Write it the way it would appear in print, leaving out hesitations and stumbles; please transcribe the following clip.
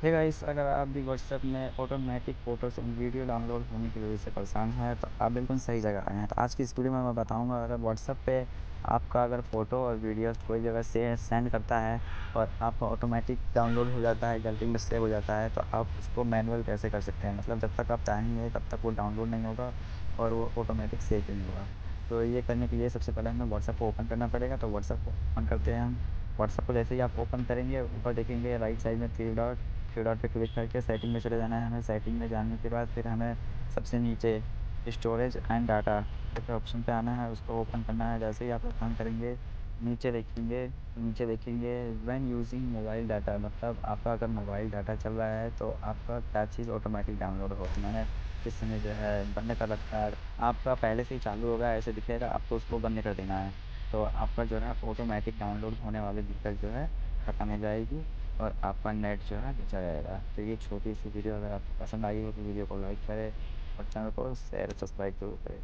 Hey guys, अगर आप भी व्हाट्सएप में automatic photos and video download होने की वजह से परेशान हैं तो आप बिल्कुल सही जगह आए हैं। तो आज की इस वीडियो में मैं बताऊंगा, अगर व्हाट्सएप पे आपका अगर फ़ोटो और वीडियो कोई जगह से सेंड करता है और आपका ऑटोमेटिक डाउनलोड हो जाता है, गैलरी में सेव हो जाता है, तो आप उसको मैनुअल कैसे कर सकते हैं। मतलब जब तक आप चाहेंगे तब तक वो डाउनलोड नहीं होगा और वो ऑटोमेटिक सेव भी नहीं होगा। तो ये करने के लिए सबसे पहले हमें व्हाट्सएप को ओपन करना पड़ेगा। तो व्हाट्सएप को ओपन करते हैं हम। व्हाट्सएप को जैसे ही आप ओपन करेंगे, ऊपर देखेंगे राइट साइड में थ्री डॉट पे क्लिक करके सेटिंग में चले जाना है हमें। सेटिंग में जाने के बाद फिर हमें सबसे नीचे स्टोरेज एंड डाटा के ऑप्शन पे आना है, उसको ओपन करना है। जैसे ही आप ओपन करेंगे, नीचे देखेंगे व्हेन यूजिंग मोबाइल डाटा, मतलब आपका अगर मोबाइल डाटा चल रहा है तो आपका क्या चीज़ ऑटोमेटिक डाउनलोड होगी। मैंने इस समय जो है बंद कर रखा है, आपका पहले से ही चालू होगा ऐसे दिखेगा, आपको उसको बंद कर देना है। तो आपका जो है ऑटोमेटिक डाउनलोड होने वाली दिक्कत जो है खत्म हो जाएगी और आपका नेट जो है बचा रहेगा। तो ये छोटी सी वीडियो अगर आपको पसंद आई हो तो वीडियो को लाइक करें और चैनल को शेयर सब्सक्राइब जरूर करें।